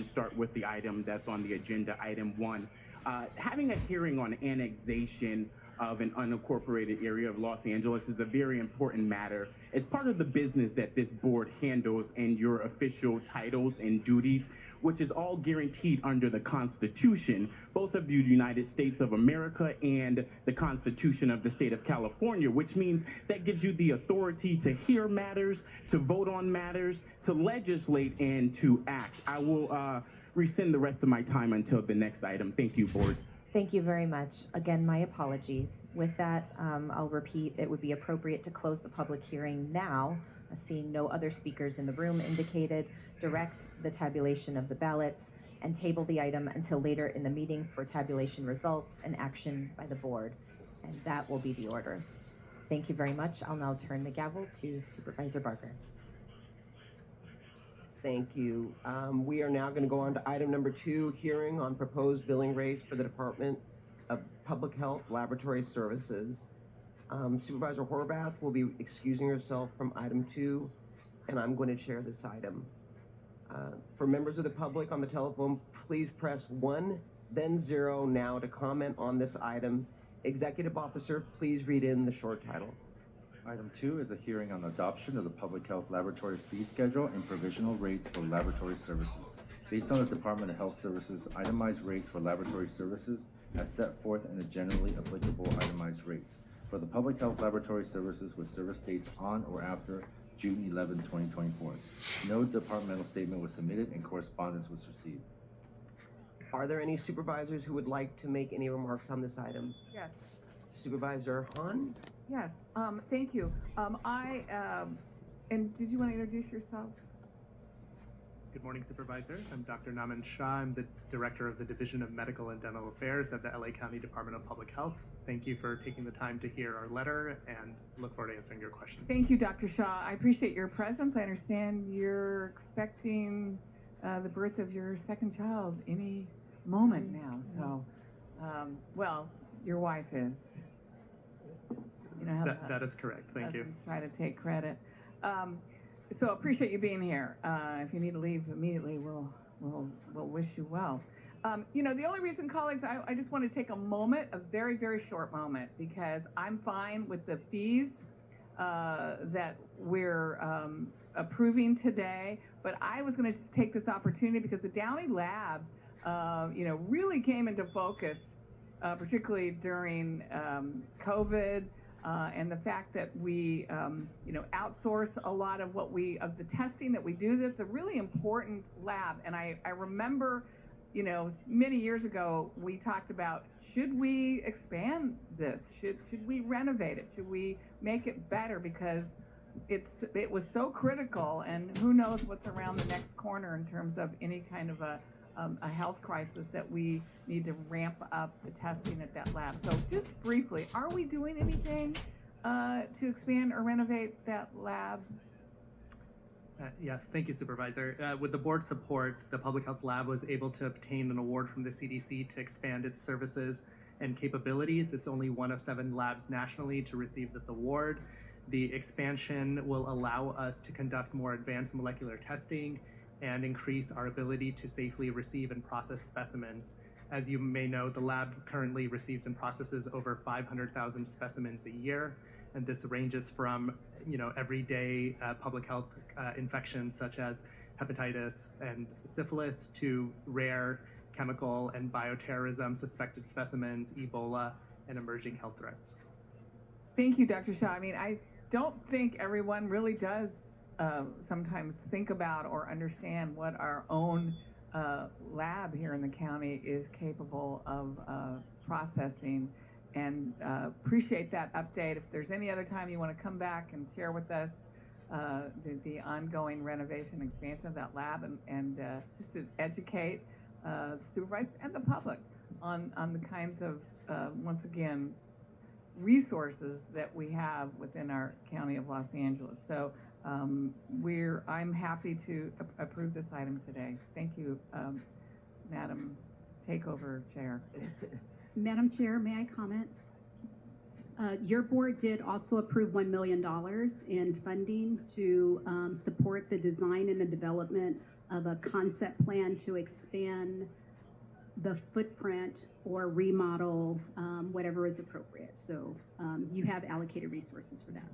Start with the item that's on the agenda, item one. Having a hearing on annexation of an unincorporated area of Los Angeles is a very important matter. It's part of the business that this board handles and your official titles and duties, which is all guaranteed under the Constitution, both of the United States of America and the Constitution of the state of California, which means that gives you the authority to hear matters, to vote on matters, to legislate, and to act. I will rescind the rest of my time until the next item. Thank you, board. Thank you very much. Again, my apologies. With that, I'll repeat, it would be appropriate to close the public hearing now, seeing no other speakers in the room indicated, direct the tabulation of the ballots, and table the item until later in the meeting for tabulation results and action by the board. And that will be the order. Thank you very much. I'll now turn the gavel to Supervisor Barker. Thank you. We are now going to go on to item number 2, hearing on proposed billing rates for the Department of Public Health Laboratory Services. Supervisor Horvath will be excusing herself from item 2, and I'm going to chair this item. For members of the public on the telephone, please press 1, then 0 now to comment on this item. Executive Officer, please read in the short title. Item 2 is a hearing on adoption of the Public Health Laboratory Fee Schedule and provisional rates for laboratory services. Based on the Department of Health Services itemized rates for laboratory services as set forth in the generally applicable itemized rates for the Public Health Laboratory Services with service dates on or after June 11, 2024. No departmental statement was submitted and correspondence was received. Are there any supervisors who would like to make any remarks on this item? Yes. Supervisor Hahn? Yes. Thank you. And did you want to introduce yourself? Good morning, Supervisors. I'm Dr. Naman Shah. I'm the Director of the Division of Medical and Dental Affairs at the LA County Department of Public Health. Thank you for taking the time to hear our letter and look forward to answering your questions. Thank you, Dr. Shah. I appreciate your presence. I understand you're expecting the birth of your second child any moment now. So, well, your wife is. You know how that is correct. Thank you. Try to take credit. So appreciate you being here. If you need to leave immediately, we'll wish you well. You know, the only reason, colleagues, I just want to take a moment, a very, very short moment, because I'm fine with the fees that we're approving today. But I was going to take this opportunity because the Downey Lab, you know, really came into focus, particularly during COVID. And the fact that we, you know, outsource a lot of of the testing that we do. That's a really important lab. And I remember, you know, many years ago, we talked about, should we expand this? Should we renovate it? Should we make it better? Because it was so critical, and who knows what's around the next corner in terms of any kind of a health crisis that we need to ramp up the testing at that lab. So just briefly, are we doing anything to expand or renovate that lab? Yeah, thank you, Supervisor. With the board's support, the Public Health Lab was able to obtain an award from the CDC to expand its services and capabilities. It's only one of 7 labs nationally to receive this award. The expansion will allow us to conduct more advanced molecular testing and increase our ability to safely receive and process specimens. As you may know, the lab currently receives and processes over 500,000 specimens a year, and this ranges from, you know, everyday public health infections such as hepatitis and syphilis to rare chemical and bioterrorism suspected specimens, Ebola, and emerging health threats. Thank you, Dr. Shah. I mean, I don't think everyone really does sometimes think about or understand what our own lab here in the county is capable of processing, and appreciate that update. If there's any other time you want to come back and share with us the ongoing renovation expansion of that lab, and just to educate the supervisors and the public on the kinds of, once again, resources that we have within our county of Los Angeles. So I'm happy to approve this item today. Thank you, Madam Takeover Chair. Madam Chair, may I comment? Your board did also approve $1 million in funding to support the design and the development of a concept plan to expand the footprint or remodel, whatever is appropriate. So you have allocated resources for that.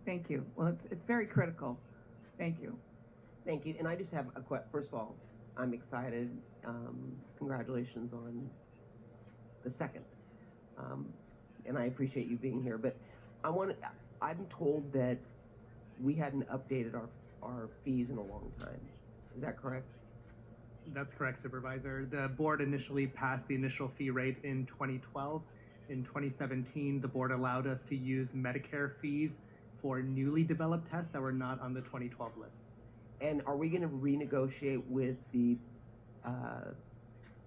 Thank you. Well, it's very critical. Thank you. Thank you. And I just have first of all, I'm excited. Congratulations on the second. And I appreciate you being here. But I'm told that we hadn't updated our fees in a long time. Is that correct? That's correct, Supervisor. The board initially passed the initial fee rate in 2012. In 2017, the board allowed us to use Medicare fees for newly developed tests that were not on the 2012 list. And are we going to renegotiate with the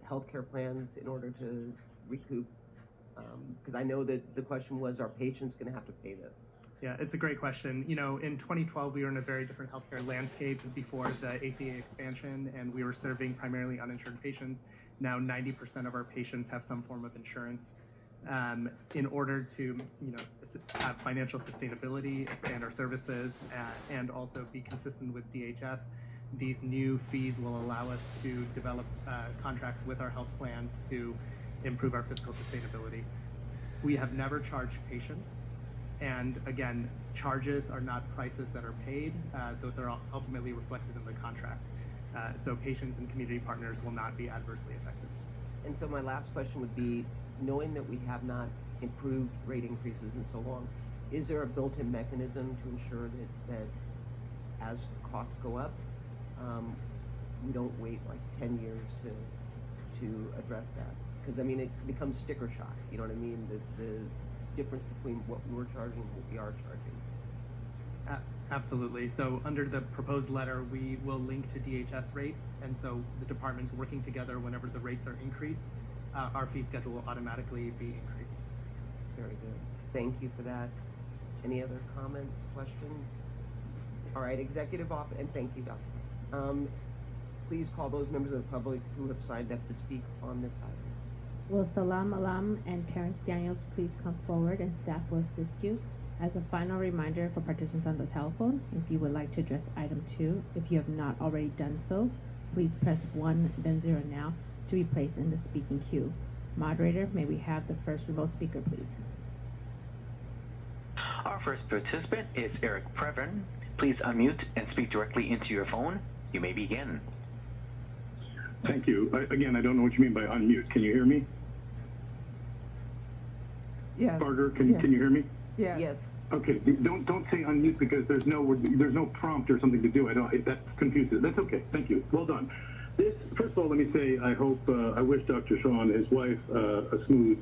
healthcare plans in order to recoup? Because I know that the question was, are patients going to have to pay this? Yeah, it's a great question. You know, in 2012, we were in a very different healthcare landscape before the ACA expansion, and we were serving primarily uninsured patients. Now, 90% of our patients have some form of insurance. In order to, you know, have financial sustainability, expand our services, and also be consistent with DHS, these new fees will allow us to develop contracts with our health plans to improve our fiscal sustainability. We have never charged patients. And again, charges are not prices that are paid. Those are ultimately reflected in the contract. So patients and community partners will not be adversely affected. And so my last question would be, knowing that we have not improved rate increases in so long, is there a built-in mechanism to ensure that as costs go up, we don't wait like 10 years to address that? Because I mean, it becomes sticker shock. You know what I mean? The difference between what we're charging and what we are charging. Absolutely. So under the proposed letter, we will link to DHS rates. And so the department's working together whenever the rates are increased, our fee schedule will automatically be increased. Very good. Thank you for that. Any other comments, questions? All right, executive office, and thank you, Doctor. Please call those members of the public who have signed up to speak on this item. Will Salam Alam and Terrence Daniels please come forward and staff will assist you? As a final reminder for participants on the telephone, if you would like to address item 2, if you have not already done so, please press 1 then 0 now to be placed in the speaking queue. Moderator, may we have the first remote speaker, please? Our first participant is Eric Preven. Please unmute and speak directly into your phone. You may begin. Thank you. Again, I don't know what you mean by unmute. Can you hear me? Yes. Barger, can you hear me? Yes. Yes. Okay. Don't say unmute because there's no prompt or something to do. That confuses. That's okay. Thank you. Well done. First of all, let me say I wish Dr. Shaw and his wife a smooth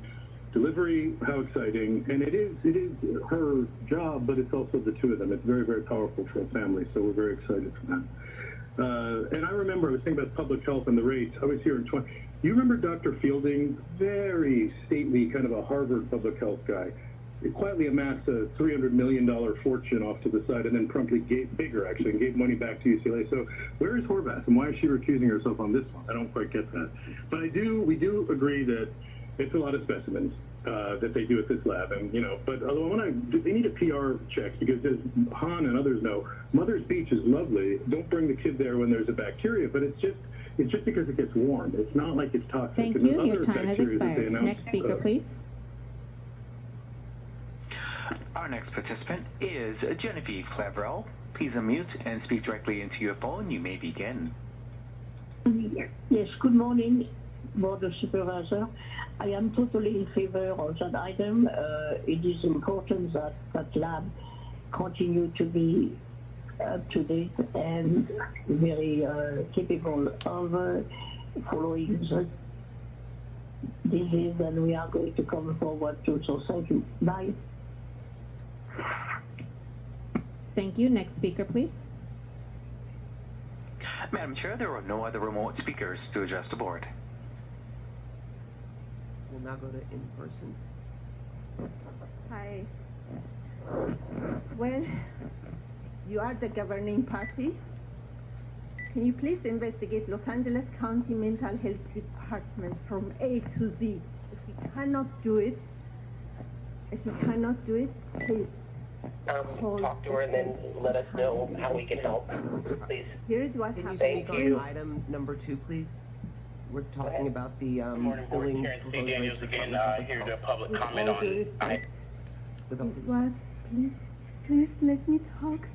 delivery. How exciting! And it is her job, but it's also the two of them. It's very, very powerful for a family. So we're very excited for that. And I remember I was thinking about public health and the rates. I was here in You remember Dr. Fielding? Very stately, kind of a Harvard public health guy. He quietly amassed a $300 million fortune off to the side and then promptly gave money back to UCLA. So where is Horvath and why is she recusing herself on this one? I don't quite get that. But we do agree that it's a lot of specimens that they do at this lab. And, but they need a PR check because as Han and others know, Mother's Beach is lovely. Don't bring the kid there when there's a bacteria, but it's just because it gets warm. It's not like it's toxic. Thank And you. other Your time has bacteria that they expired. announce- Next speaker, please. Our next participant is Genevieve Claverell. Please unmute and speak directly into your phone. You may begin. Yes, good morning, Board of Supervisor. I am totally in favor of that item. It is important that that lab continue to be up to date and very capable of following the disease, and we are going to come forward to. So thank you. Bye. Thank you. Next speaker, please. Madam Chair, there are no other remote speakers to address the board. We'll now go to in-person. Hi. Well, you are the governing party. Can you please investigate Los Angeles County Mental Health Department from A to Z? If you cannot do it, please talk to her and then let us know how we can help, please. Here's what Can you happened. speak on item number 2, please? We're talking about the Good morning, Board. billing Terrence proposed Daniels rates for again, public here health. to public With comment all on. due respect, With all Miss due- Watts, please let me talk.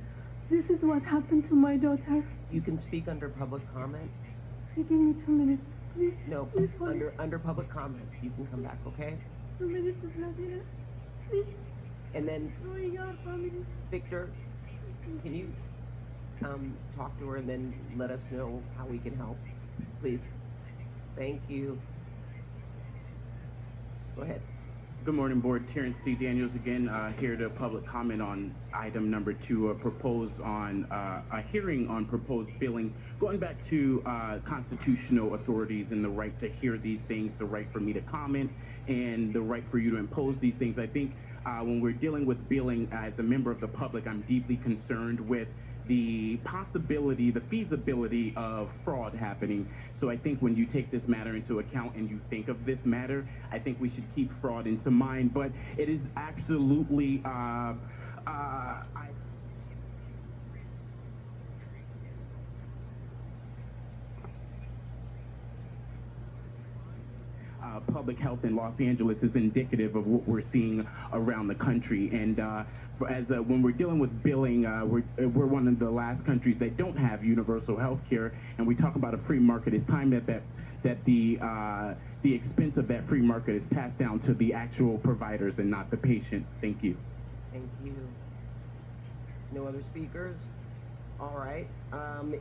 This is what happened to my daughter. You can speak under public comment. You give me 2 minutes, please. No, Please hold under public comment. You can come back, okay? 2 minutes is not enough. Please, And then going out, family. Victor, can you talk to her and then let us know how we can help, please? Thank you. Go ahead. Good morning, Board. Terrence C. Daniels again, here to public comment on item number 2, a hearing on proposed billing. Going back to constitutional authorities and the right to hear these things, the right for me to comment, and the right for you to impose these things. I think when we're dealing with billing, as a member of the public, I'm deeply concerned with the possibility, the feasibility of fraud happening. So I think when you take this matter into account and you think of this matter, I think we should keep fraud into mind. But it is absolutely, public health in Los Angeles is indicative of what we're seeing around the country. And when we're dealing with billing, we're one of the last countries that don't have universal health care. And we talk about a free market. It's time that the expense of that free market is passed down to the actual providers and not the patients. Thank you. Thank you. No other speakers? All right.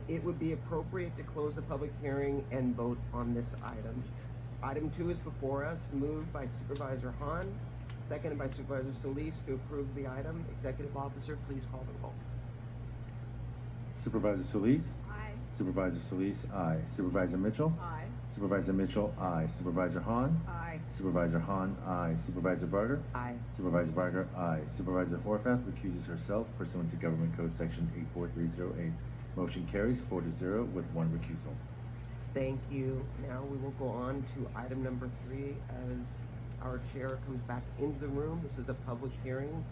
It would be appropriate to close the public hearing and vote on this item. Item 2 is before us, moved by Supervisor Hahn, seconded by Supervisor Solis to approve the item. Executive Officer, please call the roll. Supervisor Solis? Aye. Supervisor Solis, aye. Supervisor Mitchell? Aye. Supervisor Mitchell, aye. Supervisor Hahn? Aye. Supervisor Hahn, aye. Supervisor Barger? Aye. Supervisor Barger, aye. Supervisor Horvath recuses herself pursuant to Government Code Section 84308. Motion carries 4-0 with 1 recusal. Thank you. Now we will go on to item number 3 as our chair comes back into the room. This is a public hearing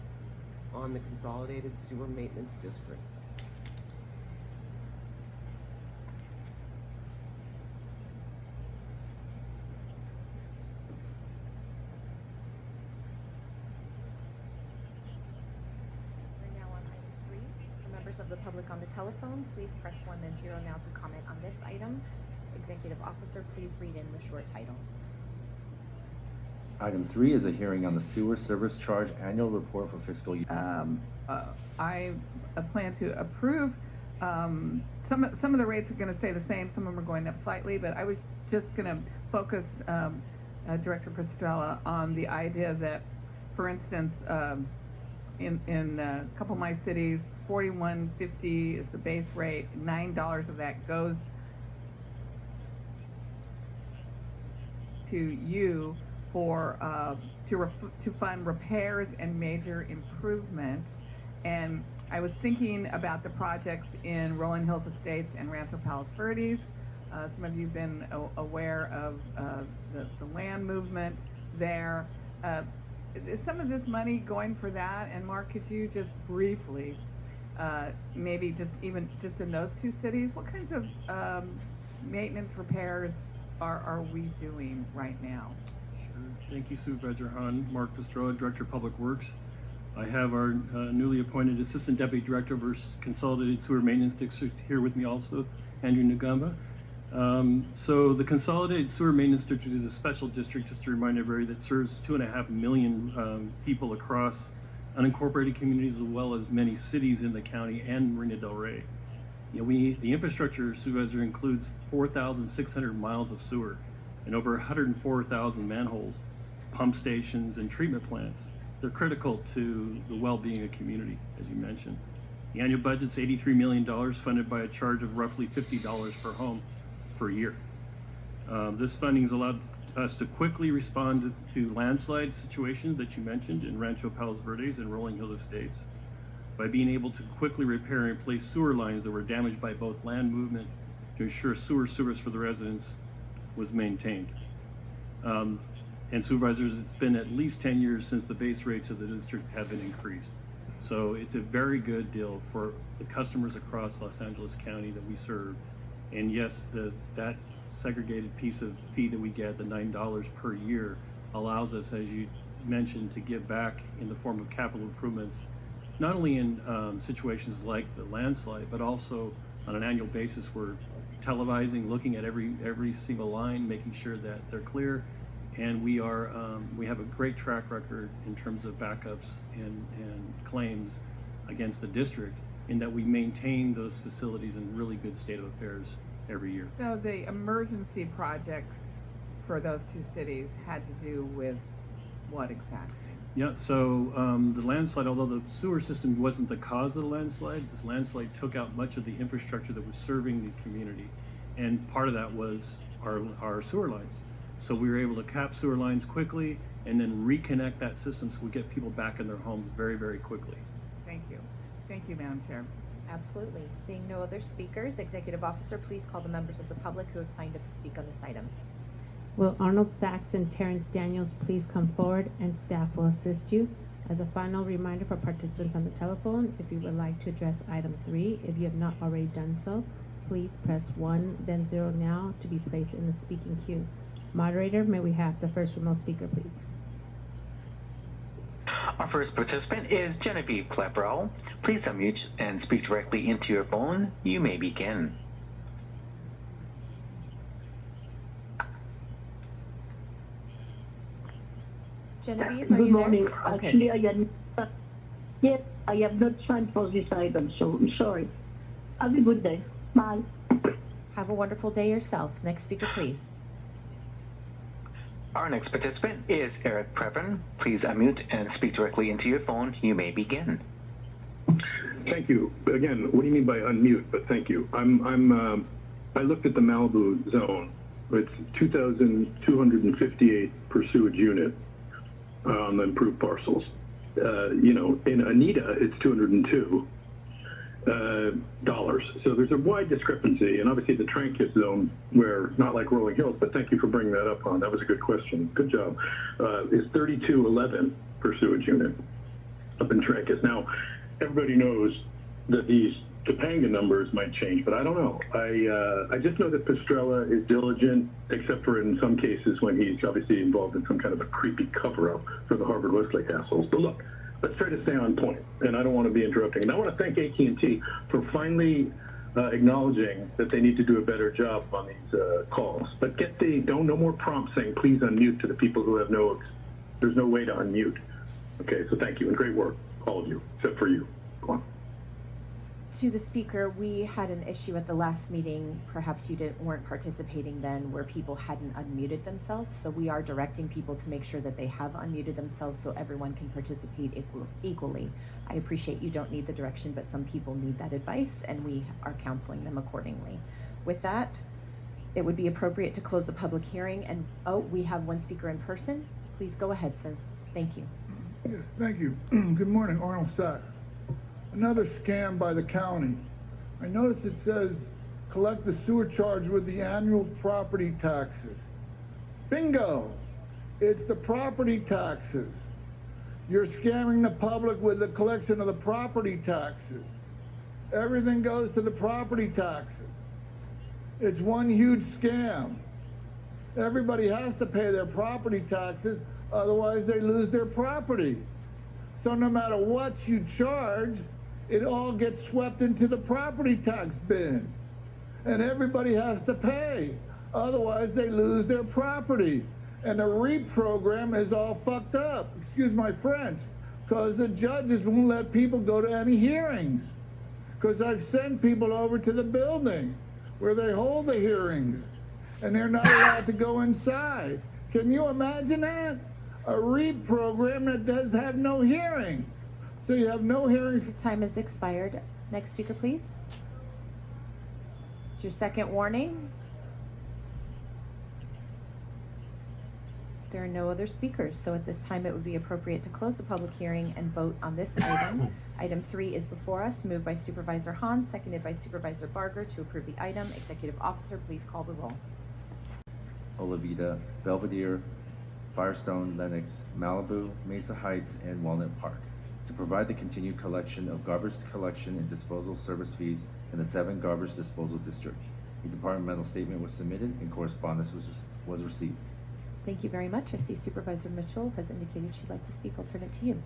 on the Consolidated Sewer Maintenance District. We're now on item 3. For members of the public on the telephone, please press 1 then 0 now to comment on this item. Executive Officer, please read in the short title. Item 3 is a hearing on the Sewer Service Charge Annual Report for fiscal year. I plan to approve. Some of the rates are going to stay the same. Some of them are going up slightly, but I was just going to focus, Director Pastrella, on the idea that, for instance, in a couple of my cities, $41.50 is the base rate. $9 of that goes to you for to fund repairs and major improvements. And I was thinking about the projects in Rolling Hills Estates and Rancho Palos Verdes. Some of you have been aware of the land movement there. Is some of this money going for that? And Mark, could you just briefly, maybe just in those 2 cities, what kinds of maintenance repairs are we doing right now? Sure. Thank you, Supervisor Hahn. Mark Pastrella, Director of Public Works. I have our newly appointed Assistant Deputy Director of our Consolidated Sewer Maintenance District here with me also, Andrew Ngamba. So the Consolidated Sewer Maintenance District is a special district, just to remind everybody, that serves 2.5 million people across unincorporated communities as well as many cities in the county and Marina del Rey. You know, the infrastructure, Supervisor, includes 4,600 miles of sewer and over 104,000 manholes, pump stations, and treatment plants. They're critical to the well-being of community, as you mentioned. The annual budget's $83 million, funded by a charge of roughly $50 per home per year. This funding's allowed us to quickly respond to landslide situations that you mentioned in Rancho Palos Verdes and Rolling Hills Estates, by being able to quickly repair and replace sewer lines that were damaged by both land movement to ensure sewer service for the residents was maintained. And Supervisors, it's been at least 10 years since the base rates of the district have been increased. So it's a very good deal for the customers across Los Angeles County that we serve. And yes, that segregated piece of fee that we get, the $9 per year, allows us, as you mentioned, to give back in the form of capital improvements, not only in situations like the landslide, but also on an annual basis. We're televising, looking at every single line, making sure that they're clear. And we have a great track record in terms of backups and claims against the district, in that we maintain those facilities in really good state of affairs every year. So the emergency projects for those two cities had to do with what exactly? Yeah, so the landslide, although the sewer system wasn't the cause of the landslide, this landslide took out much of the infrastructure that was serving the community. And part of that was our sewer lines. So we were able to cap sewer lines quickly and then reconnect that system so we get people back in their homes very, very quickly. Thank you. Thank you, Madam Chair. Absolutely. Seeing no other speakers, Executive Officer, please call the members of the public who have signed up to speak on this item. Will Arnold Sachs and Terrence Daniels please come forward, and staff will assist you. As a final reminder for participants on the telephone, if you would like to address item 3, if you have not already done so, please press 1 then 0 now to be placed in the speaking queue. Moderator, may we have the first remote speaker, please? Our first participant is Genevieve Claverell. Please unmute and speak directly into your phone. You may begin. Genevieve, are Good you morning. there? Okay. Actually, I have not signed for this item, so I'm sorry. Have a good day. Bye. Have a wonderful day yourself. Next speaker, please. Our next participant is Eric Preven. Please unmute and speak directly into your phone. You may begin. Thank you. Again, what do you mean by unmute? But thank you. I looked at the Malibu zone. It's 2,258 per sewage unit on the improved parcels. In Anita, it's $202. So there's a wide discrepancy, and obviously the Trancas zone, where not like Rolling Hills, but thank you for bringing that up, hon. That was a good question. Good job. Is 3211 per sewage unit up in Trancas. Now, everybody knows that these Topanga numbers might change, but I don't know. I just know that Pastrella is diligent, except for in some cases when he's obviously involved in some kind of a creepy cover-up for the Harvard-Westlake assholes. But look, let's try to stay on point, and I don't want to be interrupting. And I want to thank AT&T for finally acknowledging that they need to do a better job on these calls. But no more prompts saying please unmute to the people who have there's no way to unmute. Okay, so thank you, and great work, all of you, except for you. Go on. To the speaker, we had an issue at the last meeting, perhaps you weren't participating then, where people hadn't unmuted themselves. So we are directing people to make sure that they have unmuted themselves so everyone can participate equally. I appreciate you don't need the direction, but some people need that advice, and we are counseling them accordingly. With that, it would be appropriate to close the public hearing. And we have one speaker in person. Please go ahead, sir. Thank you. Yes, thank you. Good morning, Arnold Sachs. Another scam by the county. I noticed it says collect the sewer charge with the annual property taxes. Bingo! It's the property taxes. You're scamming the public with the collection of the property taxes. Everything goes to the property taxes. It's one huge scam. Everybody has to pay their property taxes, otherwise they lose their property. So no matter what you charge, it all gets swept into the property tax bin. And everybody has to pay, otherwise they lose their property. And the reprogram is all fucked up, excuse my French, because the judges won't let people go to any hearings. Because I've sent people over to the building where they hold the hearings, and they're not allowed to go inside. Can you imagine that? A reprogram that does have no hearings. So you have no hearings. Time has expired. Next speaker, please. It's your second warning. There are no other speakers, so at this time it would be appropriate to close the public hearing and vote on this item. Item 3 is before us, moved by Supervisor Hahn, seconded by Supervisor Barger to approve the item. Executive Officer, please call the roll. Olavida, Belvedere, Firestone, Lenox, Malibu, Mesa Heights, and Walnut Park. to provide the continued collection of garbage collection and disposal service fees in the 7 garbage disposal districts. A departmental statement was submitted and correspondence was received. Thank you very much. I see Supervisor Mitchell has indicated she'd like to speak. I'll turn it to you.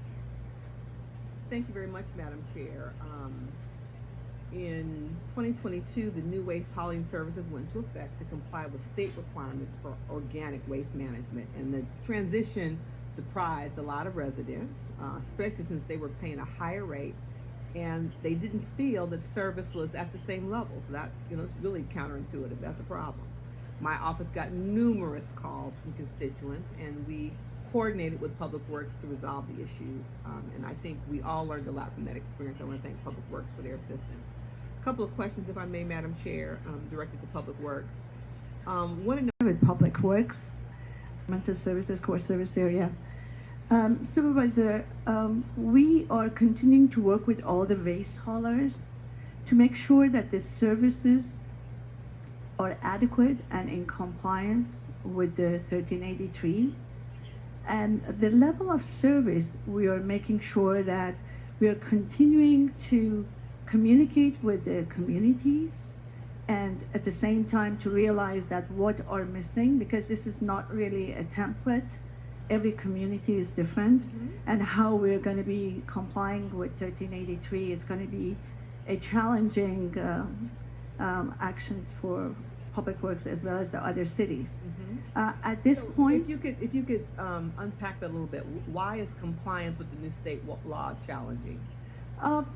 Thank you very much, Madam Chair. In 2022, the new waste hauling services went into effect to comply with state requirements for organic waste management. And the transition surprised a lot of residents, especially since they were paying a higher rate and they didn't feel that service was at the same level. So that, it's really counterintuitive. That's a problem. My office got numerous calls from constituents, and we coordinated with Public Works to resolve the issues. And I think we all learned a lot from that experience. I want to thank Public Works for their assistance. A couple of questions, if I may, Madam Chair, directed to Public Works. With Public Works, mental services, core service area. Supervisor, we are continuing to work with all the waste haulers to make sure that the services are adequate and in compliance with the 1383. And the level of service, we are making sure that we are continuing to communicate with the communities and at the same time to realize that what are missing, because this is not really a template. Every community is different, and how we're going to be complying with 1383 is going to be a challenging actions for Public Works as well as the other cities. At this point, if you could unpack that a little bit, why is compliance with the new state law challenging?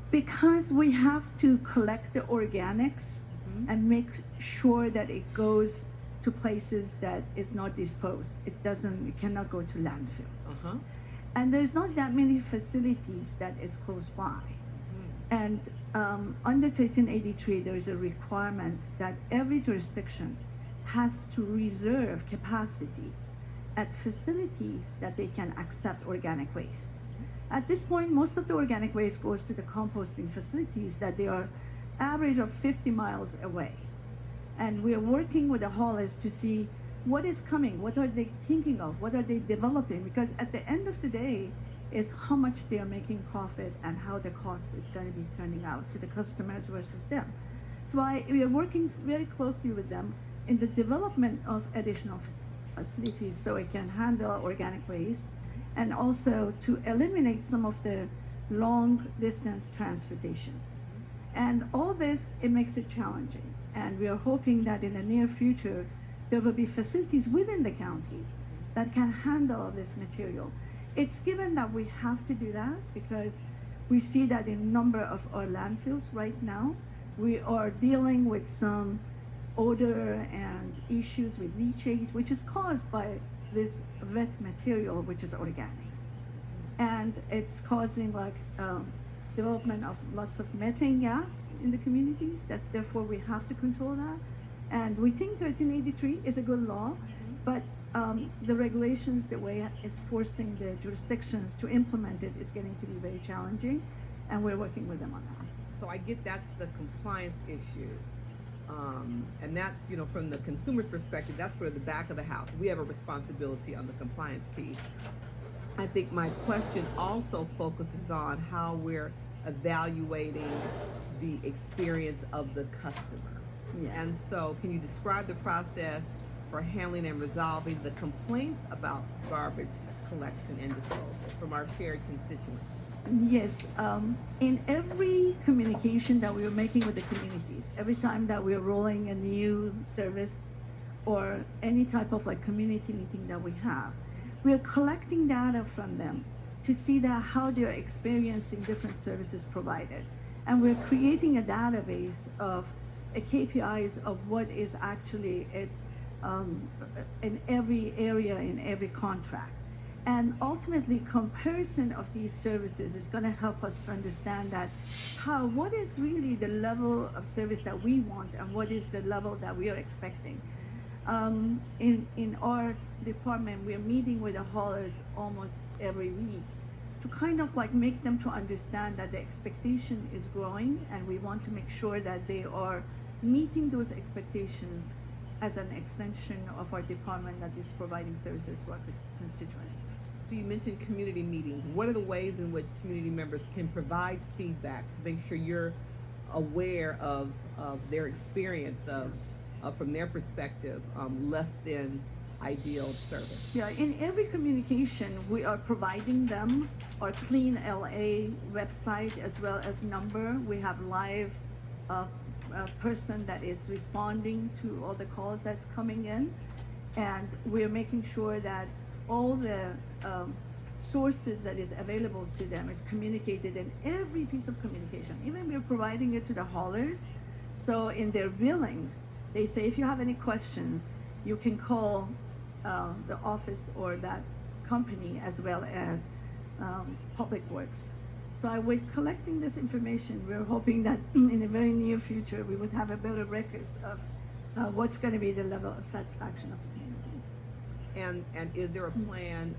Because we have to collect the organics and make sure that it goes to places that is not disposed. It cannot go to landfills. And there's not that many facilities that is close by. And under 1383, there is a requirement that every jurisdiction has to reserve capacity at facilities that they can accept organic waste. At this point, most of the organic waste goes to the composting facilities that they are average of 50 miles away. And we are working with the haulers to see what is coming, what are they thinking of, what are they developing, because at the end of the day is how much they are making profit and how the cost is going to be turning out to the customers versus them. So we are working very closely with them in the development of additional facilities so it can handle organic waste, and also to eliminate some of the long distance transportation. And all this, it makes it challenging. And we are hoping that in the near future, there will be facilities within the county that can handle this material. It's given that we have to do that because we see that in a number of our landfills right now, we are dealing with some odor and issues with leachate, which is caused by this wet material, which is organics. And it's causing development of lots of methane gas in the communities. Therefore we have to control that. And we think 1383 is a good law, but the regulations, the way it's forcing the jurisdictions to implement it is getting to be very challenging, and we're working with them on that. So I get that's the compliance issue. And that's, from the consumer's perspective, that's sort of the back of the house. We have a responsibility on the compliance piece. I think my question also focuses on how we're evaluating the experience of the customer. Yeah. And so can you describe the process for handling and resolving the complaints about garbage collection and disposal from our shared constituents? Yes, in every communication that we are making with the communities, every time that we are rolling a new service or any type of community meeting that we have, we are collecting data from them to see that how they're experiencing different services provided. And we're creating a database of KPIs of what is actually in every area, in every contract. And ultimately, comparison of these services is going to help us to understand that what is really the level of service that we want and what is the level that we are expecting. In our department, we are meeting with the haulers almost every week to kind of make them to understand that the expectation is growing, and we want to make sure that they are meeting those expectations as an extension of our department that is providing services to our constituents. So you mentioned community meetings. What are the ways in which community members can provide feedback to make sure you're aware of their experience of from their perspective, less than ideal service? Yeah, in every communication, we are providing them our Clean LA website as well as number. We have live person that is responding to all the calls that's coming in. And we're making sure that all the sources that is available to them is communicated in every piece of communication. Even we're providing it to the haulers. So in their billings, they say, if you have any questions, you can call the office or that company as well as Public Works. So with collecting this information, we're hoping that in the very near future, we would have a better records of what's going to be the level of satisfaction of the communities. And is there a plan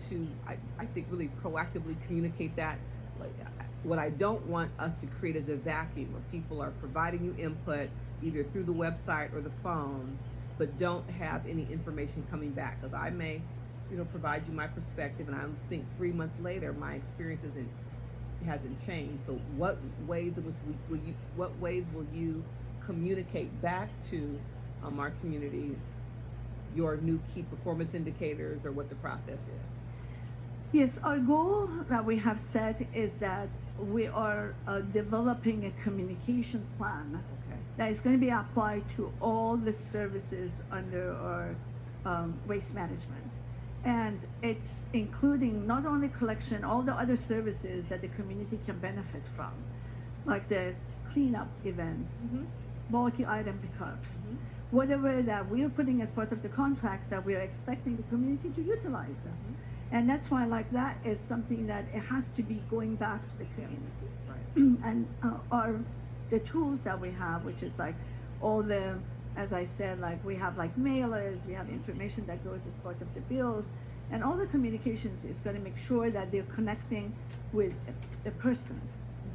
to, I think, really proactively communicate that? Like, what I don't want us to create is a vacuum where people are providing you input either through the website or the phone, but don't have any information coming back. Because I may, provide you my perspective, and I think 3 months later my experience hasn't changed. So what ways will you communicate back to our communities your new key performance indicators or what the process is? Yes, our goal that we have set is that we are developing a communication plan that is going to be applied to all the services under our waste management. And it's including not only collection, all the other services that the community can benefit from, like the cleanup events, bulky item pickups, whatever that we are putting as part of the contracts that we are expecting the community to utilize them. And that's why that is something that it has to be going back to the community. And the tools that we have, which is like all the, as I said, like we have like mailers, we have information that goes as part of the bills, and all the communications is going to make sure that they're connecting with a person,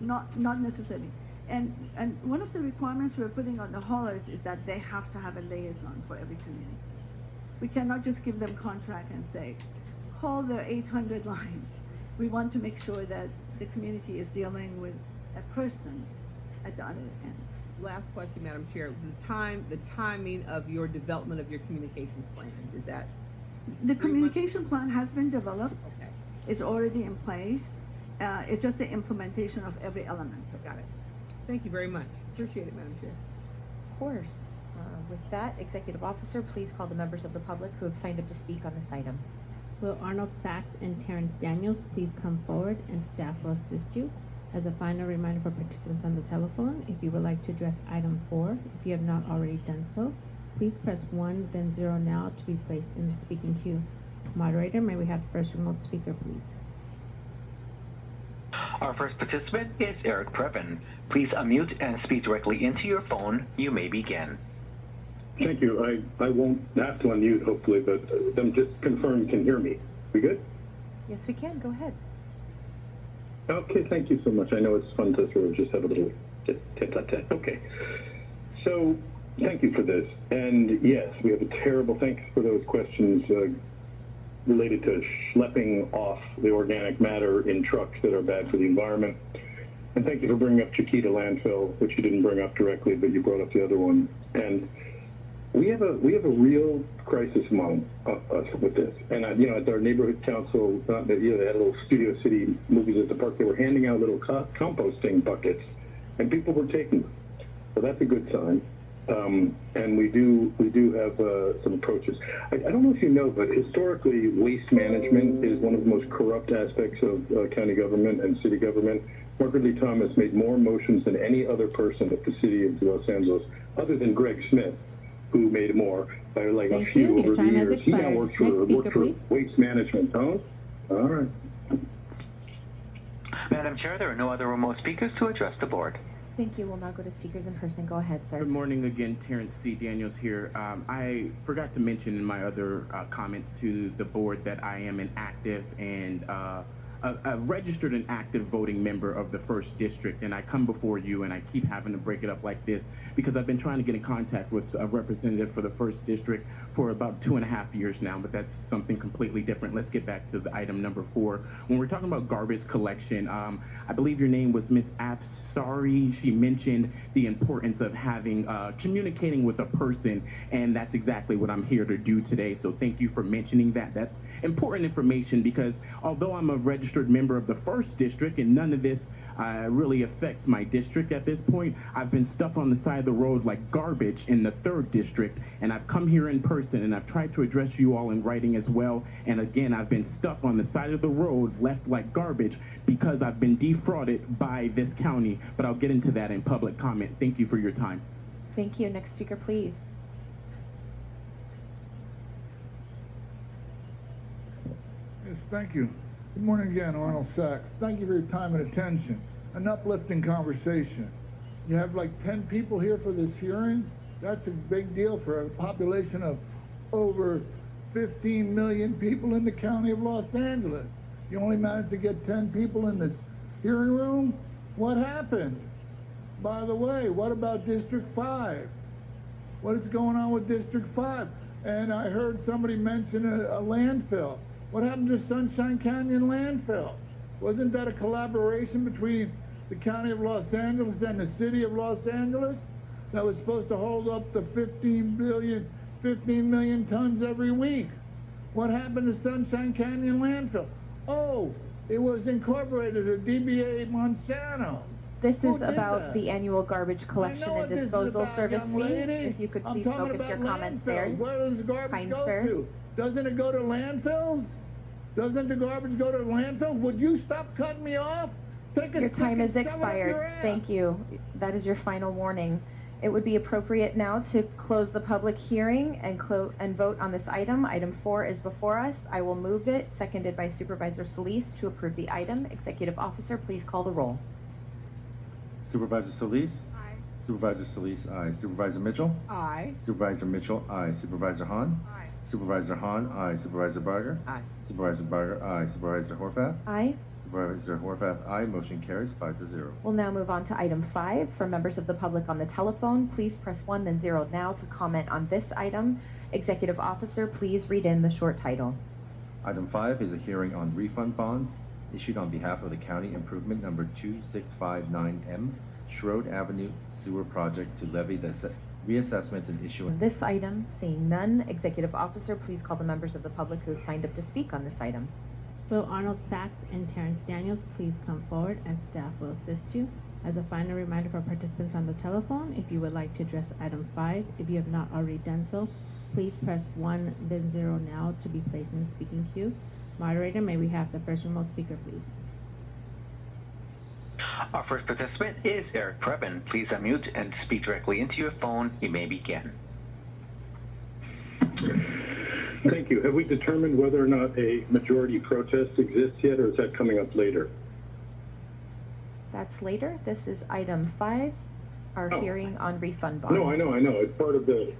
not necessarily. And one of the requirements we're putting on the haulers is that they have to have a liaison for every community. We cannot just give them contract and say, call their 800 lines. We want to make sure that the community is dealing with a person at the other end. Last question, Madam Chair. The timing of your development of your communications plan, is that? The communication plan has been developed. Okay. It's already in place. It's just the implementation of every element. Got it. Thank you very much. Appreciate it, Madam Chair. Of course. With that, Executive Officer, please call the members of the public who have signed up to speak on this item. Will Arnold Sachs and Terrence Daniels please come forward, and staff will assist you. As a final reminder for participants on the telephone, if you would like to address item 4, if you have not already done so, please press 1, then 0 now to be placed in the speaking queue. Moderator, may we have the first remote speaker, please? Our first participant is Eric Preven. Please unmute and speak directly into your phone. You may begin. Thank you. I won't have to unmute, hopefully, but them just confirm you can hear me. We good? Yes, we can. Go ahead. Okay, thank you so much. I know it's fun to sort of just have a little tete-a-tete. Okay. So, thank you for this. And yes, we have a terrible, thanks for those questions related to schlepping off the organic matter in trucks that are bad for the environment. And thank you for bringing up Chiquita landfill, which you didn't bring up directly, but you brought up the other one. And we have a real crisis among us with this. And at our neighborhood council, they had little Studio City movies at the park. They were handing out little composting buckets, and people were taking them. So that's a good sign. And we do have some approaches. I don't know if you know, but historically, waste management is one of the most corrupt aspects of county government and city government. Margaret Lee Thomas made more motions than any other person at the city of Los Angeles, other than Greg Smith, who made more by like a few over the years. He now works for waste management. Oh, all right. Madam Chair, there are no other remote speakers to address the board. Thank you. We'll now go to speakers in person. Go ahead, sir. Good morning again, Terrence C. Daniels here. I forgot to mention in my other comments to the board that I am an active and a registered and active voting member of the 1st District, and I come before you and I keep having to break it up like this because I've been trying to get in contact with a representative for the 1st District for about 2.5 years now, but that's something completely different. Let's get back to the item number 4. When we're talking about garbage collection, I believe your name was Miss Afsari. She mentioned the importance of having communicating with a person, and that's exactly what I'm here to do today. So thank you for mentioning that. That's important information because although I'm a registered member of the 1st District and none of this really affects my district at this point, I've been stuck on the side of the road like garbage in the 3rd District, and I've come here in person and I've tried to address you all in writing as well. And again, I've been stuck on the side of the road left like garbage because I've been defrauded by this county, but I'll get into that in public comment. Thank you for your time. Thank you. Next speaker, please. Yes, thank you. Good morning again, Arnold Sachs. Thank you for your time and attention. An uplifting conversation. You have like 10 people here for this hearing? That's a big deal for a population of over 15 million people in the county of Los Angeles. You only managed to get 10 people in this hearing room? What happened? By the way, what about District 5? What is going on with District 5? And I heard somebody mention a landfill. What happened to Sunshine Canyon landfill? Wasn't that a collaboration between the county of Los Angeles and the city of Los Angeles that was supposed to hold up the 15 million tons every week? What happened to Sunshine Canyon landfill? Oh, it was incorporated at DBA Monsanto. This Who is did about that? the annual garbage collection and what this is disposal about, service young fee. lady. If you could I'm please talking focus your about comments landfills. there. Where does the garbage Kind go sir. to? Doesn't it go to landfills? Doesn't the garbage go to landfill? Would you stop cutting me off? Take a Your stick time and is shove it up expired. your ass. Thank you. That is your final warning. It would be appropriate now to close the public hearing and vote on this item. Item 4 is before us. I will move it, seconded by Supervisor Solis, to approve the item. Executive Officer, please call the roll. Supervisor Solis? Aye. Supervisor Solis, aye. Supervisor Mitchell? Aye. Supervisor Mitchell, aye. Supervisor Hahn? Aye. Supervisor Hahn, aye. Supervisor Barger? Aye. Supervisor Barger, aye. Supervisor Horvath? Aye. Supervisor Horvath, aye. Motion carries 5-0. We'll now move on to item 5. For members of the public on the telephone, please press 1 then 0 now to comment on this item. Executive Officer, please read in the short title. Item 5 is a hearing on refund bonds issued on behalf of the County Improvement Number 2659M, Schroed Avenue Sewer Project to levy the reassessments and issue. On this item, seeing none, Executive Officer, please call the members of the public who have signed up to speak on this item. Will Arnold Sachs and Terrence Daniels please come forward and staff will assist you. As a final reminder for participants on the telephone, if you would like to address item 5, if you have not already done so, please press 1 then 0 now to be placed in the speaking queue. Moderator, may we have the first remote speaker, please? Our first participant is Eric Preven. Please unmute and speak directly into your phone. You may begin. Thank you. Have we determined whether or not a majority protest exists yet, or is that coming up later? That's later. This is item 5, our hearing on refund bonds. No, I know. It's part of the...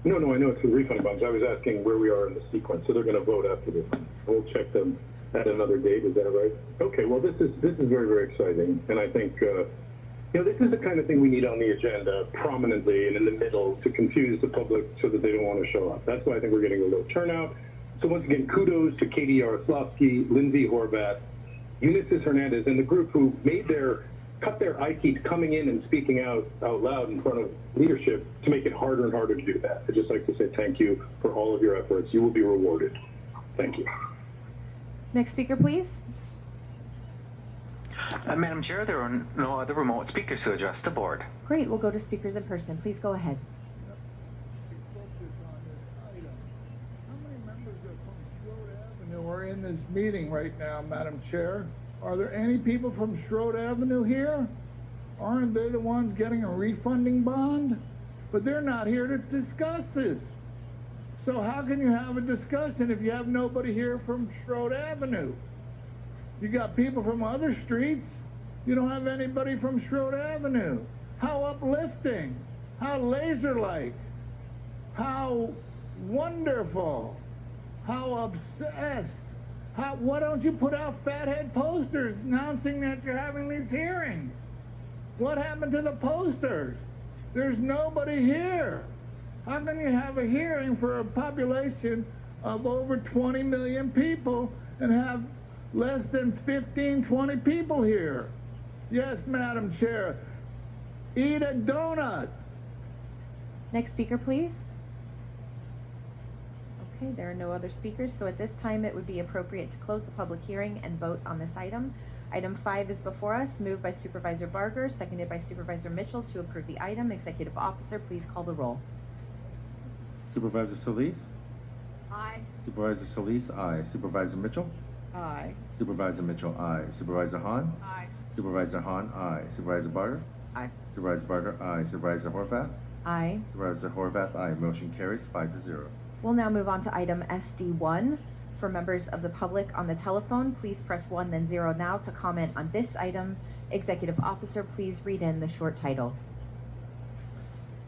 No, I know it's the refund bonds. I was asking where we are in the sequence. So they're going to vote after this. We'll check them at another date. Is that right? Okay. Well, this is very, very exciting, and I think this is the kind of thing we need on the agenda prominently and in the middle to confuse the public so that they don't want to show up. That's why I think we're getting a low turnout. So once again, kudos to Katie Yaroslavsky, Lindsay Horvath, Unisys Hernandez, and the group who cut their eye teeth coming in and speaking out loud in front of leadership to make it harder and harder to do that. I'd just like to say thank you for all of your efforts. You will be rewarded. Thank you. Next speaker, please. Madam Chair, there are no other remote speakers to address the board. Great. We'll go to speakers in person. Please go ahead. How many members from Schroed Avenue are in this meeting right now, Madam Chair? Are there any people from Schroed Avenue here? Aren't they the ones getting a refunding bond? But they're not here to discuss this. So how can you have a discussion if you have nobody here from Schroed Avenue? You got people from other streets. You don't have anybody from Schroed Avenue. How uplifting, how laser-like, how wonderful, how obsessed, Why don't you put out fathead posters announcing that you're having these hearings? What happened to the posters? There's nobody here. How can you have a hearing for a population of over 20 million people and have less than 15, 20 people here? Yes, Madam Chair. Eat a donut. Next speaker, please. Okay, there are no other speakers, so at this time it would be appropriate to close the public hearing and vote on this item. Item 5 is before us, moved by Supervisor Barger, seconded by Supervisor Mitchell to approve the item. Executive Officer, please call the roll. Supervisor Solis? Aye. Supervisor Solis, aye. Supervisor Mitchell? Aye. Supervisor Mitchell, aye. Supervisor Hahn? Aye. Supervisor Hahn, aye. Supervisor Barger? Aye. Supervisor Barger, aye. Supervisor Horvath? Aye. Supervisor Horvath, aye. Motion carries 5-0. We'll now move on to item SD1. For members of the public on the telephone, please press 1 then 0 now to comment on this item. Executive Officer, please read in the short title.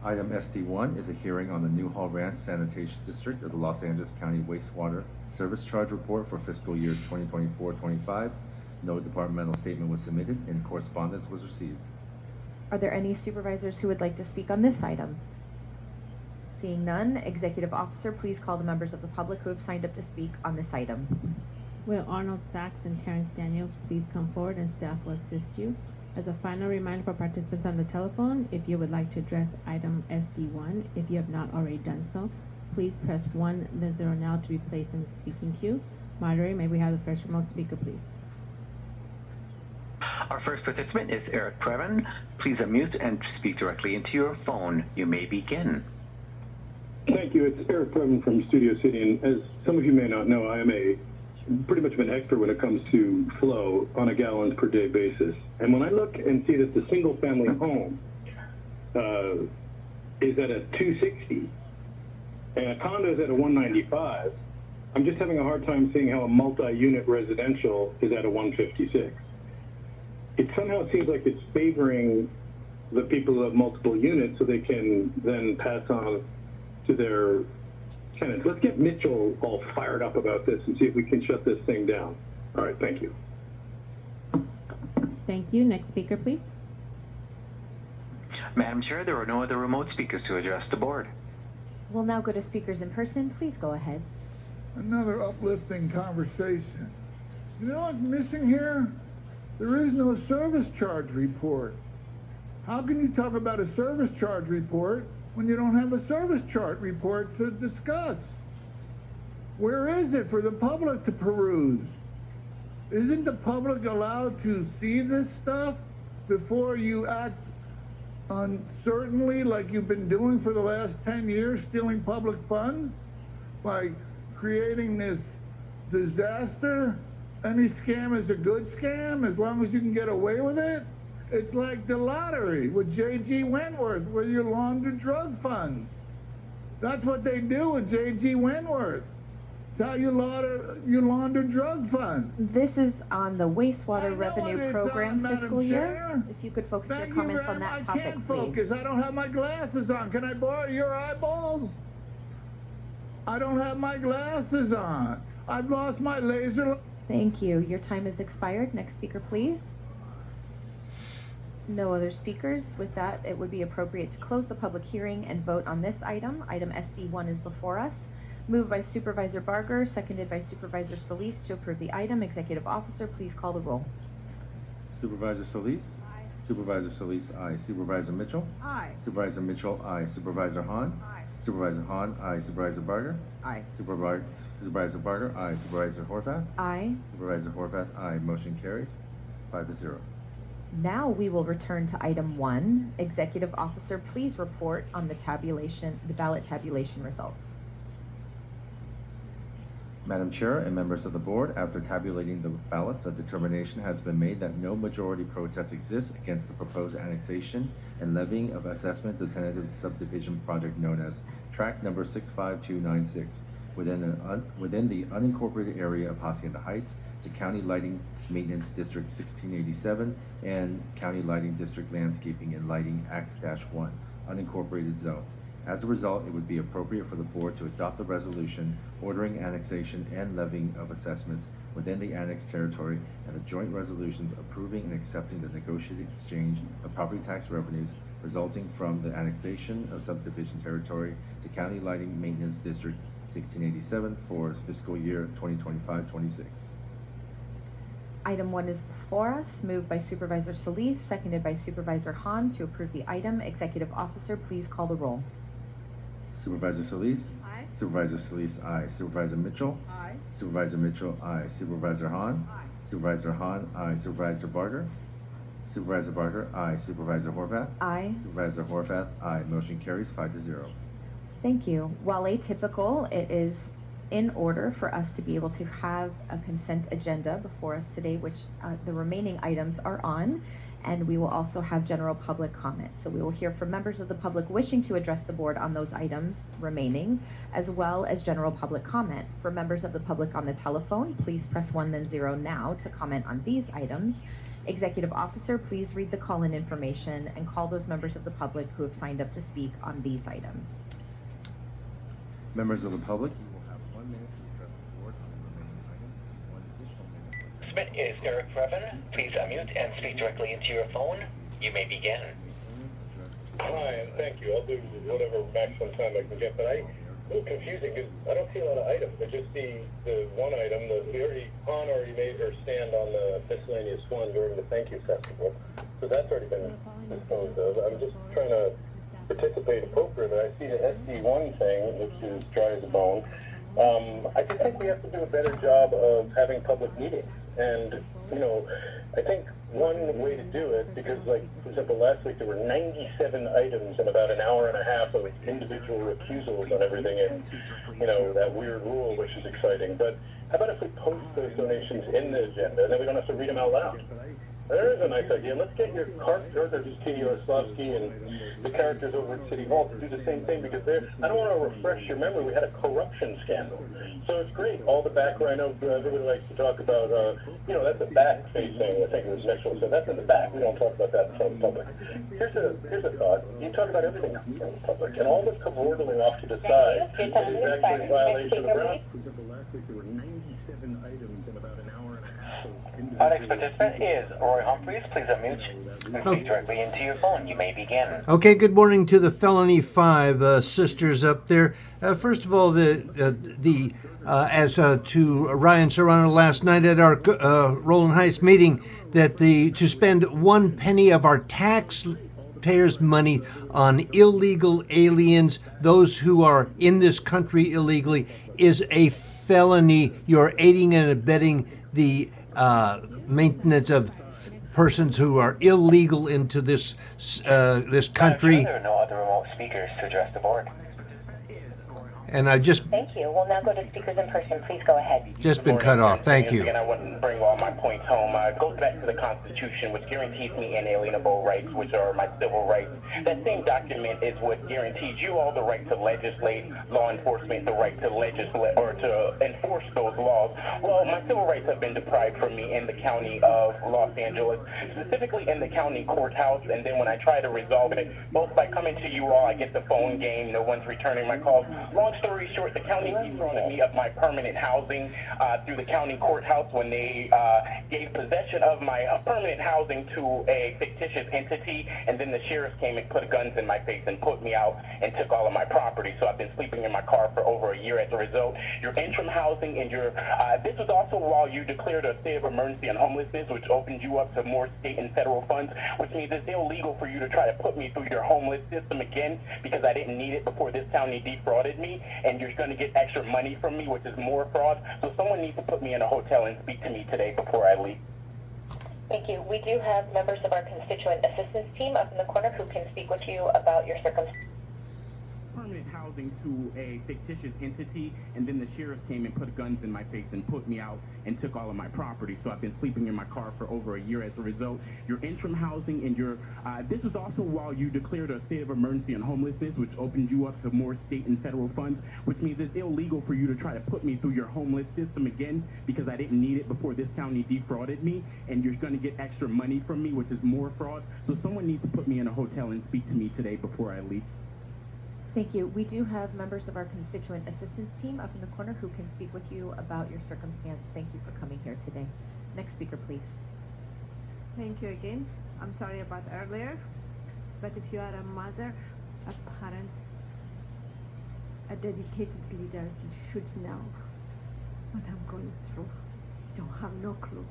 Item SD1 is a hearing on the Newhall Ranch Sanitation District of the Los Angeles County Wastewater Service Charge Report for fiscal year 2024-25. No departmental statement was submitted and correspondence was received. Are there any supervisors who would like to speak on this item? Seeing none, Executive Officer, please call the members of the public who have signed up to speak on this item. Will Arnold Sachs and Terrence Daniels please come forward and staff will assist you? As a final reminder for participants on the telephone, if you would like to address item SD1, if you have not already done so, please press 1 then 0 now to be placed in the speaking queue. Moderator, may we have the first remote speaker, please? Our first participant is Eric Preven. Please unmute and speak directly into your phone. You may begin. Thank you. It's Eric Preven from Studio City, and as some of you may not know, I am pretty much of an expert when it comes to flow on a gallons per day basis. And when I look and see that the single family home is at a 260 and a condo is at a 195, I'm just having a hard time seeing how a multi-unit residential is at a 156. It somehow seems like it's favoring the people who have multiple units so they can then pass on to their tenants. Let's get Mitchell all fired up about this and see if we can shut this thing down. All right, thank you. Thank you. Next speaker, please. Madam Chair, there are no other remote speakers to address the board. We'll now go to speakers in person. Please go ahead. Another uplifting conversation. You know what's missing here? There is no service charge report. How can you talk about a service charge report when you don't have a service chart report to discuss? Where is it for the public to peruse? Isn't the public allowed to see this stuff before you act uncertainly like you've been doing for the last 10 years, stealing public funds by creating this disaster? Any scam is a good scam as long as you can get away with it. It's like the lottery with J.G. Wentworth, where you launder drug funds. That's what they do with J.G. Wentworth. It's how you launder drug funds. This is on the wastewater revenue it's program on, fiscal Madam year. Chair. If you could focus Thank your you comments very on that much. topic, I can't please. focus. I don't have my glasses on. Can I borrow your eyeballs? I don't have my glasses on. I've lost my laser. Thank you. Your time has expired. Next speaker, please. No other speakers. With that, it would be appropriate to close the public hearing and vote on this item. Item SD1 is before us. Moved by Supervisor Barger, seconded by Supervisor Solis to approve the item. Executive Officer, please call the roll. Supervisor Solis? Aye. Supervisor Solis, aye. Supervisor Mitchell? Aye. Supervisor Mitchell, aye. Supervisor Hahn? Aye. Supervisor Hahn, aye. Supervisor Barger? Aye. Supervisor Barger, aye. Supervisor Horvath? Aye. Supervisor Horvath, aye. Motion carries 5-0. Now we will return to item 1. Executive Officer, please report on the ballot tabulation results. Madam Chair and members of the board, after tabulating the ballots, a determination has been made that no majority protest exists against the proposed annexation and levying of assessment to tentative subdivision project known as Tract Number 65296 within the unincorporated area of Hacienda Heights to County Lighting Maintenance District 1687 and County Lighting District Landscaping and Lighting Act-1 unincorporated zone. As a result, it would be appropriate for the board to adopt the resolution ordering annexation and levying of assessments within the annexed territory and the joint resolutions approving and accepting the negotiated exchange of property tax revenues resulting from the annexation of subdivision territory to County Lighting Maintenance District 1687 for fiscal year 2025-26. Item 1 is before us, moved by Supervisor Solis, seconded by Supervisor Hahn to approve the item. Executive Officer, please call the roll. Supervisor Solis? Aye. Supervisor Solis, aye. Supervisor Mitchell? Aye. Supervisor Mitchell, aye. Supervisor Hahn? Aye. Supervisor Hahn, aye. Supervisor Barger? Supervisor Barger, aye. Supervisor Horvath? Aye. Supervisor Horvath, aye. Motion carries 5-0. Thank you. While atypical, it is in order for us to be able to have a consent agenda before us today, which the remaining items are on, and we will also have general public comment. So we will hear from members of the public wishing to address the board on those items remaining, as well as general public comment. For members of the public on the telephone, please press 1 then 0 now to comment on these items. Executive Officer, please read the call-in information and call those members of the public who have signed up to speak on these items. Members of the public, you will have 1 minute to address the board on the remaining items and 1 additional minute. Participant is Eric Preven. Please unmute and speak directly into your phone. You may begin. Hi, and thank you. I'll do whatever maximum time I can get, but a little confusing because I don't see a lot of items. I just see the one item that Han already made her stand on the miscellaneous one during the thank you festival. So that's already been disposed of. I'm just trying to participate appropriately. I see the SD1 thing, which is dry as a bone. I just think we have to do a better job of having public meetings. And, I think one way to do it, because for example, last week there were 97 items in about an hour and a half of individual recusals on everything and, that weird rule, which is exciting. But how about if we post those donations in the agenda and then we don't have to read them out loud? There is a nice idea. Let's get your characters, Katie Orslovsky and the characters over at City Hall to do the same thing because I don't want to refresh your memory. We had a corruption scandal. So it's great. All the background, I know everybody likes to talk about, that's a back facing, I think it was Mitchell said. That's in the back. We don't talk about that in front of the public. Here's a thought. You talk about everything in front of the public and all this cavorting off to the side is actually a violation of Brown. Last week there were 97 items in about an hour and a half. Our next participant is Roy Humphreys. Please unmute and speak directly into your phone. You may begin. Okay, good morning to the Felony 5 sisters up there. First of all, as to Ryan Serrano last night at our Roland Heights meeting, that to spend 1 penny of our taxpayers' money on illegal aliens, those who are in this country illegally, is a felony. You're aiding and abetting the maintenance of persons who are illegal into this country. There are no other remote speakers to address the board. And I just Thank you. We'll now go to speakers in person. Please go ahead. just been cut off. Thank you. Again, I wouldn't bring all my points home. It goes back to the Constitution, which guarantees me inalienable rights, which are my civil rights. That same document is what guarantees you all the right to legislate, law enforcement, the right to legislate or to enforce those laws. Well, my civil rights have been deprived from me in the county of Los Angeles, specifically in the county courthouse. And then when I try to resolve it, both by coming to you all, I get the phone game. No one's returning my calls. Long story short, the county defrauded me of my permanent housing through the county courthouse when they gave possession of my permanent housing to a fictitious entity, and then the sheriff came and put guns in my face and put me out and took all of my property. So I've been sleeping in my car for over a year as a result. Your interim housing and your this was also while you declared a state of emergency on homelessness, which opened you up to more state and federal funds, which means it's illegal for you to try to put me through your homeless system again because I didn't need it before this county defrauded me. And you're going to get extra money from me, which is more fraud. So someone needs to put me in a hotel and speak to me today before I leave. Thank you. We do have members of our constituent assistance team up in the corner who can speak with you about your circumstances. Permanent housing to a fictitious entity, and then the sheriffs came and put guns in my face and put me out and took all of my property. So I've been sleeping in my car for over a year as a result. Your interim housing and your this was also while you declared a state of emergency on homelessness, which opened you up to more state and federal funds, which means it's illegal for you to try to put me through your homeless system again because I didn't need it before this county defrauded me, and you're going to get extra money from me, which is more fraud. So someone needs to put me in a hotel and speak to me today before I leave. Thank you. We do have members of our constituent assistance team up in the corner who can speak with you about your circumstance. Thank you for coming here today. Next speaker, please. Thank you again. I'm sorry about earlier, but if you are a mother, a parent, a dedicated leader, you should know what I'm going through. You don't have no clue.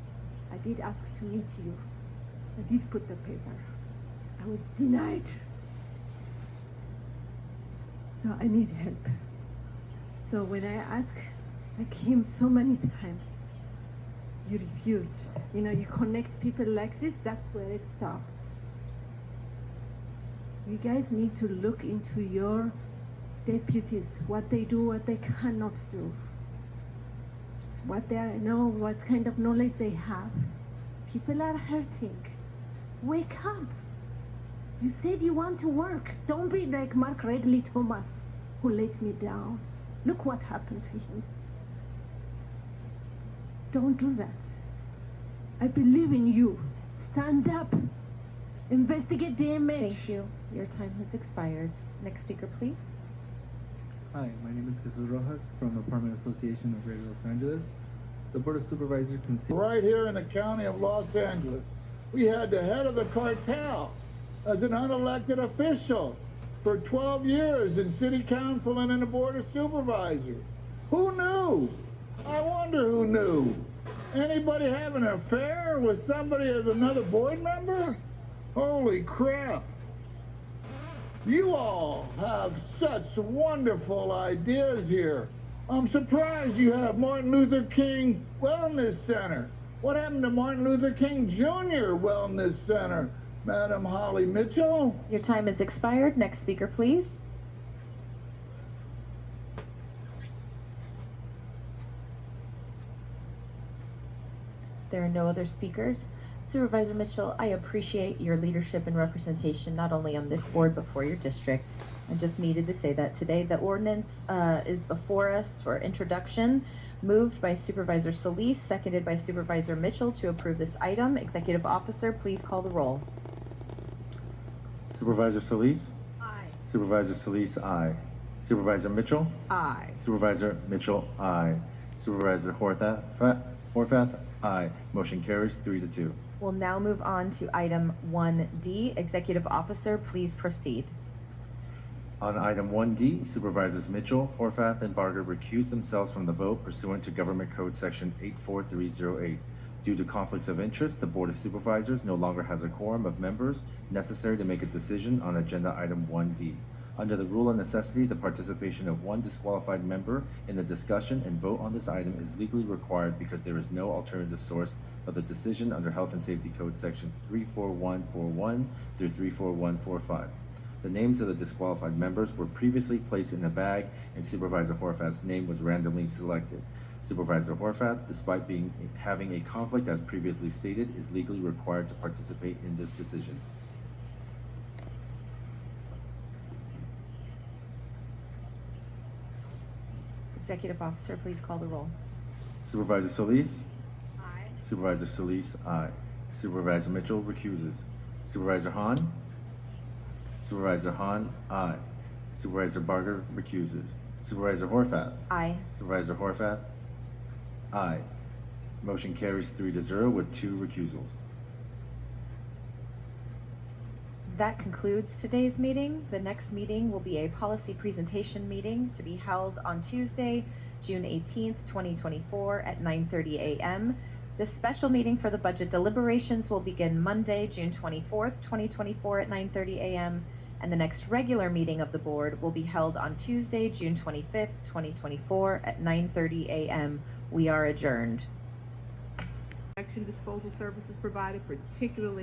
I did ask to meet you. I did put the paper. I was denied. So I need help. So when I asked, I came so many times. You refused. You know, you connect people like this, that's where it stops. You guys need to look into your deputies, what they do, what they cannot do, what they know, what kind of knowledge they have. People are hurting. Wake up. You said you want to work. Don't be like Mark Redley Thomas, who let me down. Look what happened to him. Don't do that. I believe in you. Stand up. Investigate the image. Thank you. Your time has expired. Next speaker, please. Hi, my name is Jesus Rojas from Apartment Association of Greater Los Angeles. The Board of Supervisors continues. Right here in the county of Los Angeles, we had the head of the cartel as an unelected official for 12 years in city council and in the Board of Supervisors. Who knew? I wonder who knew. Anybody having an affair with somebody as another board member? Holy crap. You all have such wonderful ideas here. I'm surprised you have Martin Luther King Wellness Center. What happened to Martin Luther King Jr. Wellness Center, Madam Holly Mitchell? Your time has expired. Next speaker, please. There are no other speakers. Supervisor Mitchell, I appreciate your leadership and representation, not only on this board, but for your district. I just needed to say that today. The ordinance is before us for introduction, moved by Supervisor Solis, seconded by Supervisor Mitchell to approve this item. Executive Officer, please call the roll. Supervisor Solis? Aye. Supervisor Solis, aye. Supervisor Mitchell? Aye. Supervisor Mitchell, aye. Supervisor Horvath, aye. Motion carries 3-2. We'll now move on to item 1D. Executive Officer, please proceed. On item 1D, Supervisors Mitchell, Horvath, and Barger recused themselves from the vote pursuant to Government Code Section 84308. Due to conflicts of interest, the Board of Supervisors no longer has a quorum of members necessary to make a decision on agenda item 1D. Under the rule of necessity, the participation of one disqualified member in the discussion and vote on this item is legally required because there is no alternative source of the decision under Health and Safety Code Section 34141 through 34145. The names of the disqualified members were previously placed in a bag, and Supervisor Horvath's name was randomly selected. Supervisor Horvath, despite having a conflict as previously stated, is legally required to participate in this decision. Executive Officer, please call the roll. Supervisor Solis? Aye. Supervisor Solis, aye. Supervisor Mitchell recuses. Supervisor Hahn? Supervisor Hahn, aye. Supervisor Barger recuses. Supervisor Horvath? Aye. Supervisor Horvath? Aye. Motion carries 3-0 with 2 recusals. That concludes today's meeting. The next meeting will be a policy presentation meeting to be held on Tuesday, June 18th, 2024 at 9:30 a.m. The special meeting for the budget deliberations will begin Monday, June 24th, 2024 at 9:30 a.m. And the next regular meeting of the board will be held on Tuesday, June 25th, 2024 at 9:30 a.m. We are adjourned. Action disposal services provided, particularly